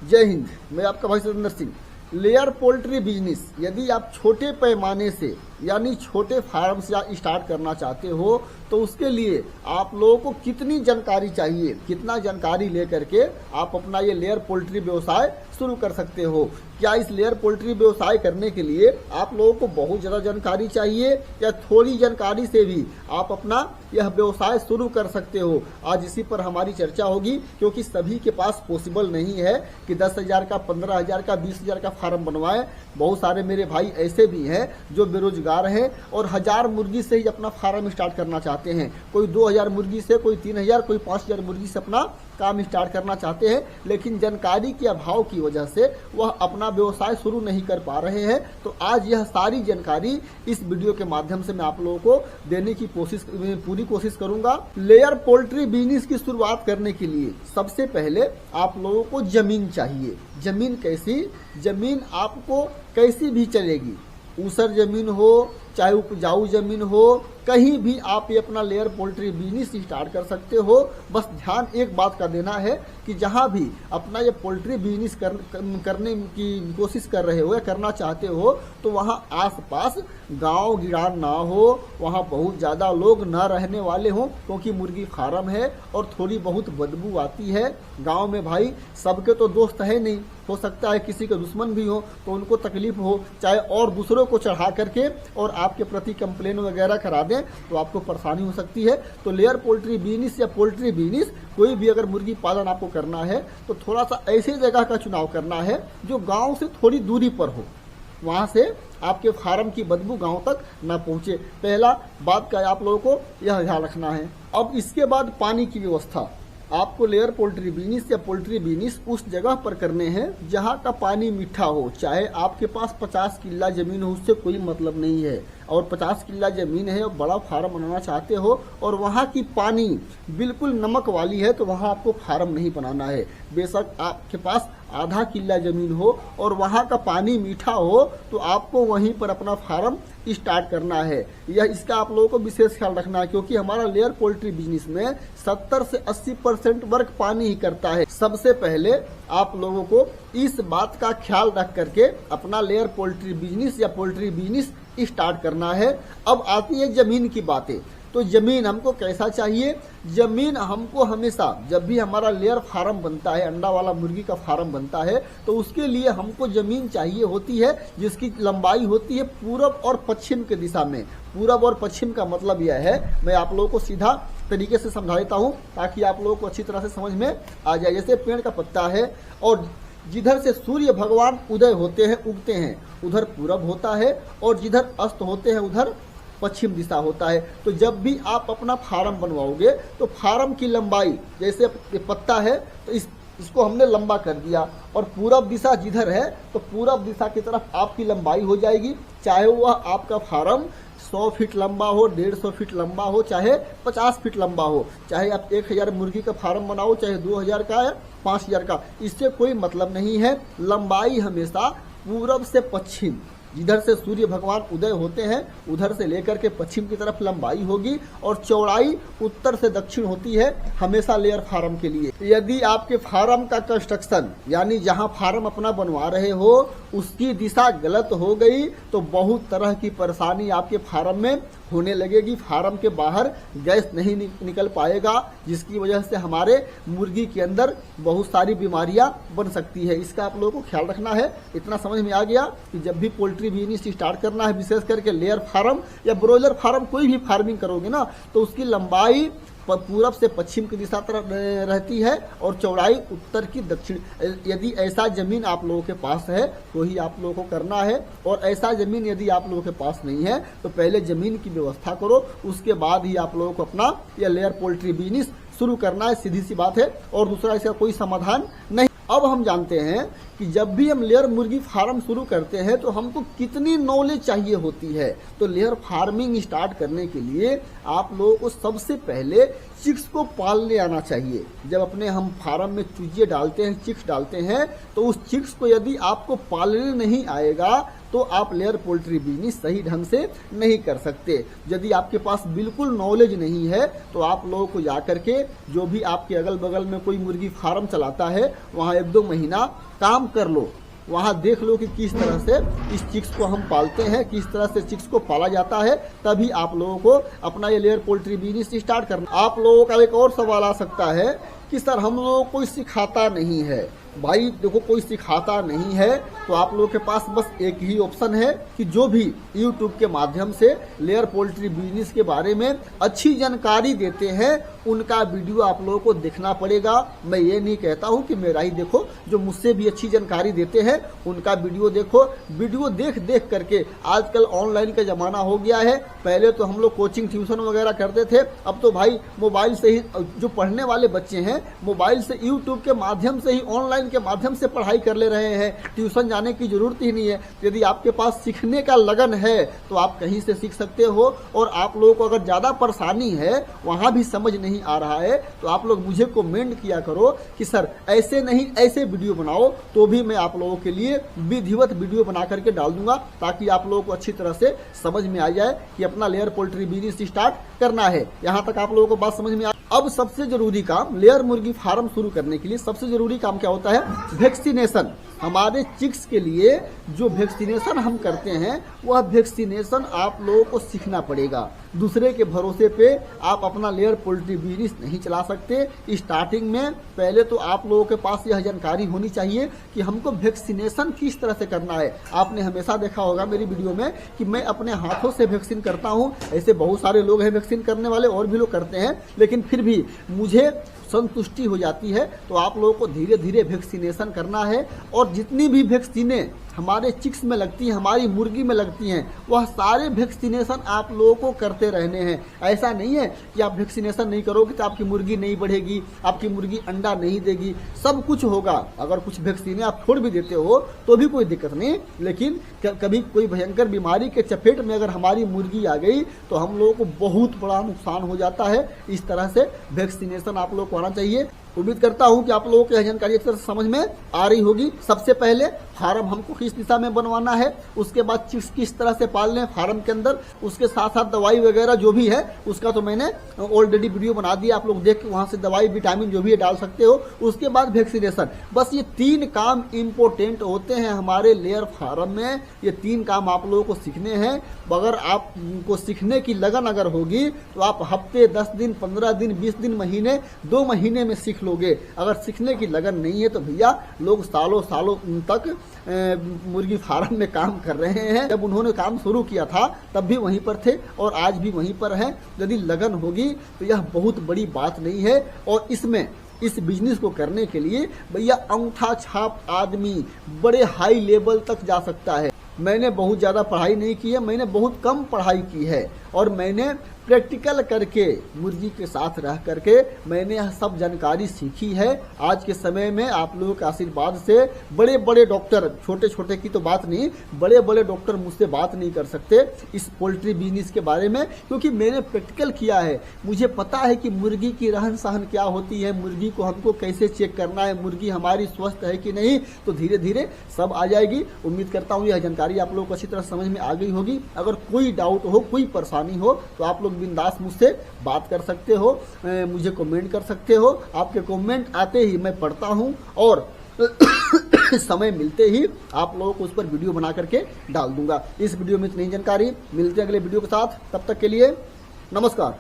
जय हिंद। मैं आपका भाई Satendra Singh. Layer poultry business यदि आप छोटे पैमाने से यानी छोटे फार्म से स्टार्ट करना चाहते हो तो उसके लिए आप लोगों को कितनी जानकारी चाहिए, कितना जानकारी लेकर के आप अपना ये लेयर पोल्ट्री व्यवसाय शुरू कर सकते हो। क्या इस लेयर पोल्ट्री व्यवसाय करने के लिए आप लोगों को बहुत ज़्यादा जानकारी चाहिए या थोड़ी जानकारी से भी आप अपना यह व्यवसाय शुरू कर सकते हो? आज इसी पर हमारी चर्चा होगी, क्योंकि सभी के पास पॉसिबल नहीं है कि 10,000 का, 15,000 का, 20,000 का फार्म बनवाएं। बहुत सारे मेरे भाई ऐसे भी हैं जो बेरोजगार हैं और 1000 मुर्गी से ही अपना फार्म स्टार्ट करना चाहते हैं। कोई 2000 मुर्गी से, कोई 3000, कोई 5000 मुर्गी से अपना काम स्टार्ट करना चाहते हैं, लेकिन जानकारी के अभाव की वजह से वह अपना व्यवसाय शुरू नहीं कर पा रहे हैं। तो आज यह सारी जानकारी इस वीडियो के माध्यम से मैं आप लोगों को देने की पूरी कोशिश करूंगा। लेयर पोल्ट्री बिजनेस की शुरुआत करने के लिए सबसे पहले आप लोगों को जमीन चाहिए। जमीन कैसी? जमीन आपको कैसी भी चलेगी, ऊसर जमीन हो चाहे उपजाऊ जमीन हो, कहीं भी आप ये अपना लेयर पोल्ट्री बिजनेस स्टार्ट कर सकते हो। बस ध्यान एक बात का देना है कि जहां भी अपना ये पोल्ट्री बिजनेस करने की कोशिश कर रहे हो या करना चाहते हो तो वहां आसपास गांव गिरान ना हो, वहां बहुत ज़्यादा लोग न रहने वाले हों, क्योंकि मुर्गी फार्म है और थोड़ी बहुत बदबू आती है। गाँव में भाई सबके तो दोस्त है नहीं, हो सकता है किसी के दुश्मन भी हो तो उनको तकलीफ हो, चाहे और दूसरों को चढ़ा करके और आपके प्रति कंप्लेन वगैरह करा दें तो आपको परेशानी हो सकती है। तो लेयर पोल्ट्री बिजनेस या पोल्ट्री बिजनेस कोई भी अगर मुर्गी पालन आपको करना है तो थोड़ा सा ऐसी जगह का चुनाव करना है जो गांव से थोड़ी दूरी पर हो, वहां से आपके फार्म की बदबू गांव तक न पहुंचे। पहला बात का आप लोगों को यह ध्यान रखना है। अब इसके बाद पानी की व्यवस्था। आपको लेयर पोल्ट्री बिजनेस या पोल्ट्री बिजनेस उस जगह पर करने हैं जहां का पानी मीठा हो। चाहे आपके पास 50 किल्ला जमीन हो, उससे कोई मतलब नहीं है, और 50 किल्ला जमीन है और बड़ा फार्म बनाना चाहते हो और वहां की पानी बिल्कुल नमक वाली है तो वहां आपको फार्म नहीं बनाना है। बेशक आपके पास आधा किल्ला जमीन हो और वहां का पानी मीठा हो तो आपको वहीं पर अपना फार्म स्टार्ट करना है। यह इसका आप लोगों को विशेष ख्याल रखना है, क्योंकि हमारा लेयर पोल्ट्री बिजनेस में 70 से 80% वर्क पानी ही करता है। सबसे पहले आप लोगों को इस बात का ख्याल रख करके अपना लेयर पोल्ट्री बिजनेस या पोल्ट्री बिजनेस स्टार्ट करना है। अब आती है जमीन की बातें। तो जमीन हमको कैसा चाहिए? जमीन हमको हमेशा जब भी हमारा लेयर फार्म बनता है, अंडा वाला मुर्गी का फार्म बनता है, तो उसके लिए हमको जमीन चाहिए होती है जिसकी लंबाई होती है पूरब और पश्चिम के दिशा में। पूरब और पश्चिम का मतलब यह है, मैं आप लोगों को सीधा तरीके से समझा देता हूँ ताकि आप लोगों को अच्छी तरह से समझ में आ जाए। जैसे पेड़ का पत्ता है और जिधर से सूर्य भगवान उदय होते हैं, उगते हैं, उधर पूरब होता है और जिधर अस्त होते हैं उधर पश्चिम दिशा होता है। तो जब भी आप अपना फार्म बनवाओगे तो फार्म की लंबाई, जैसे पत्ता है तो इसको हमने लंबा कर दिया और पूरब दिशा जिधर है तो पूरब दिशा की तरफ आपकी लंबाई हो जाएगी। चाहे वह आपका फार्म 100 फीट लंबा हो, 150 फीट लंबा हो, चाहे 50 फीट लंबा हो, चाहे आप 1000 मुर्गी का फार्म बनाओ, चाहे 2000 का या 5000 का, इससे कोई मतलब नहीं है। लंबाई हमेशा पूरब से पश्चिम, जिधर से सूर्य भगवान उदय होते हैं उधर से लेकर के पश्चिम की तरफ लंबाई होगी और चौड़ाई उत्तर से दक्षिण होती है हमेशा लेयर फार्म के लिए। यदि आपके फार्म का कंस्ट्रक्शन यानी जहां फार्म अपना बनवा रहे हो उसकी दिशा गलत हो गई तो बहुत तरह की परेशानी आपके फार्म में होने लगेगी। फार्म के बाहर गैस नहीं निकल पाएगा, जिसकी वजह से हमारे मुर्गी के अंदर बहुत सारी बीमारियां बन सकती है। इसका आप लोगों को ख्याल रखना है। इतना समझ में आ गया कि जब भी पोल्ट्री बिजनेस स्टार्ट करना है, विशेष करके लेयर फार्म या ब्रॉयलर फार्म कोई भी फार्मिंग करोगे ना, तो उसकी लंबाई पूरब से पश्चिम की दिशा तरफ रहती है और चौड़ाई उत्तर की दक्षिण। यदि ऐसा जमीन आप लोगों के पास है तो ही आप लोगों को करना है, और ऐसा जमीन यदि आप लोगों के पास नहीं है तो पहले जमीन की व्यवस्था करो, उसके बाद ही आप लोगों को अपना यह लेयर पोल्ट्री बिजनेस शुरू करना है। सीधी सी बात है, और दूसरा इसका कोई समाधान नहीं। अब हम जानते हैं कि जब भी हम लेयर मुर्गी फार्म शुरू करते हैं तो हमको कितनी नॉलेज चाहिए होती है। तो लेयर फार्मिंग स्टार्ट करने के लिए आप लोगों को सबसे पहले चिक्स को पालने आना चाहिए। जब अपने हम फार्म में चूजे डालते हैं, चिक्स डालते हैं, तो उस चिक्स को यदि आपको पालने नहीं आएगा तो आप लेयर पोल्ट्री बिजनेस सही ढंग से नहीं कर सकते। यदि आपके पास बिल्कुल नॉलेज नहीं है तो आप लोगों को जाकर के जो भी आपके अगल बगल में कोई मुर्गी फार्म चलाता है वहाँ 1-2 महीना काम कर लो, वहाँ देख लो कि किस तरह से इस चिक्स को हम पालते हैं, किस तरह से चिक्स को पाला जाता है, तभी आप लोगों को अपना ये लेयर पोल्ट्री बिजनेस स्टार्ट करना। आप लोगों का एक और सवाल आ सकता है कि सर हम लोगों को कोई सिखाता नहीं है। भाई देखो, कोई सिखाता नहीं है तो आप लोगों के पास बस एक ही ऑप्शन है कि जो भी YouTube के माध्यम से लेयर पोल्ट्री बिजनेस के बारे में अच्छी जानकारी देते हैं उनका वीडियो आप लोगों को देखना पड़ेगा। मैं ये नहीं कहता हूँ कि मेरा ही देखो, जो मुझसे भी अच्छी जानकारी देते हैं उनका वीडियो देखो। वीडियो देख देख करके आजकल ऑनलाइन का जमाना हो गया है। पहले तो हम लोग कोचिंग ट्यूशन वगैरह करते थे, अब तो भाई मोबाइल से ही जो पढ़ने वाले बच्चे हैं मोबाइल से YouTube के माध्यम से ही ऑनलाइन के माध्यम से पढ़ाई कर ले रहे हैं। ट्यूशन जाने की जरूरत ही नहीं है। यदि आपके पास सीखने का लगन है तो आप कहीं से सीख सकते हो। और आप लोगों को अगर ज्यादा परेशानी है, वहां भी समझ नहीं आ रहा है, तो आप लोग मुझे कमेंट किया करो कि सर ऐसे नहीं ऐसे वीडियो बनाओ, तो भी मैं आप लोगों के लिए विधिवत वीडियो बना करके डाल दूंगा, ताकि आप लोगों को अच्छी तरह से समझ में आ जाए कि अपना लेयर पोल्ट्री बिजनेस स्टार्ट करना है। यहाँ तक आप लोगों को बात समझ में आ। अब सबसे जरूरी काम लेयर मुर्गी फार्म शुरू करने के लिए सबसे जरूरी काम क्या होता है? वैक्सीनेशन। हमारे चिक्स के लिए जो वैक्सीनेशन हम करते हैं वह वैक्सीनेशन आप लोगों को सीखना पड़ेगा। दूसरे के भरोसे पे आप अपना लेयर पोल्ट्री बिजनेस नहीं चला सकते। स्टार्टिंग में पहले तो आप लोगों के पास यह जानकारी होनी चाहिए कि हमको वैक्सीनेशन किस तरह से करना है। आपने हमेशा देखा होगा मेरी वीडियो में कि मैं अपने हाथों से वैक्सीन करता हूं। ऐसे बहुत सारे लोग हैं वैक्सीन करने वाले, और भी लोग करते हैं, लेकिन फिर भी मुझे संतुष्टि हो जाती है। तो आप लोगों को धीरे धीरे वैक्सीनेशन करना है। और जितनी भी वैक्सीनें हमारे चिक्स में लगती हैं, हमारी मुर्गी में लगती हैं, वह सारे वैक्सीनेशन आप लोगों को करते रहने हैं। ऐसा नहीं है कि आप वैक्सीनेशन नहीं करोगे तो आपकी मुर्गी नहीं बढ़ेगी, आपकी मुर्गी अंडा नहीं देगी। सब कुछ होगा। अगर कुछ वैक्सीनें आप छोड़ भी देते हो तो भी कोई दिक्कत नहीं, लेकिन कभी कोई भयंकर बीमारी के चपेट में अगर हमारी मुर्गी आ गई तो हम लोगों को बहुत बड़ा नुकसान हो जाता है। इस तरह से वैक्सीनेशन आप लोगों को आना चाहिए। उम्मीद करता हूं कि आप लोगों को यह जानकारी अच्छी तरह से समझ में आ रही होगी। सबसे पहले फार्म हमको किस दिशा में बनवाना है, उसके बाद चिक्स किस तरह से पालने फार्म के अंदर, उसके साथ साथ दवाई वगैरह जो भी है उसका तो मैंने ऑलरेडी वीडियो बना दिया। आप लोग देख के वहां से दवाई विटामिन जो भी है डाल सकते हो। उसके बाद वैक्सीनेशन। बस ये 3 काम इम्पोर्टेंट होते हैं हमारे लेयर फार्म में। ये 3 काम आप लोगों को सीखने हैं। अगर आपको सीखने की लगन अगर होगी तो आप हफ्ते, 10 दिन, 15 दिन, 20 दिन, महीने, 2 महीने में सीख लोगे। अगर सीखने की लगन नहीं है तो भैया लोग सालों सालों तक मुर्गी फार्म में काम कर रहे हैं। जब उन्होंने काम शुरू किया था तब भी वहीं पर थे और आज भी वहीं पर हैं। यदि लगन होगी तो यह बहुत बड़ी बात नहीं है। और इसमें इस बिजनेस को करने के लिए भैया अंगूठा छाप आदमी बड़े हाई लेवल तक जा सकता है। मैंने बहुत ज़्यादा पढ़ाई नहीं की है, मैंने बहुत कम पढ़ाई की है और मैंने प्रैक्टिकल करके मुर्गी के साथ रह करके मैंने यह सब जानकारी सीखी है। आज के समय में आप लोगों के आशीर्वाद से बड़े बड़े डॉक्टर, छोटे छोटे की तो बात नहीं, बड़े बड़े डॉक्टर मुझसे बात नहीं कर सकते इस पोल्ट्री बिजनेस के बारे में, क्योंकि मैंने प्रैक्टिकल किया है। मुझे पता है कि मुर्गी की रहन सहन क्या होती है, मुर्गी को हमको कैसे चेक करना है, मुर्गी हमारी स्वस्थ है कि नहीं। तो धीरे धीरे सब आ जाएगी। उम्मीद करता हूँ यह जानकारी आप लोगों को अच्छी तरह समझ में आ गई होगी। अगर कोई डाउट हो, कोई परेशानी हो तो आप लोग बिंदास मुझसे बात कर सकते हो, मुझे कमेंट कर सकते हो। आपके कमेंट आते ही मैं पढ़ता हूं और समय मिलते ही आप लोगों को उस पर वीडियो बना करके डाल दूंगा। इस वीडियो में इतनी जानकारी। मिलते हैं अगले वीडियो के साथ, तब तक के लिए नमस्कार।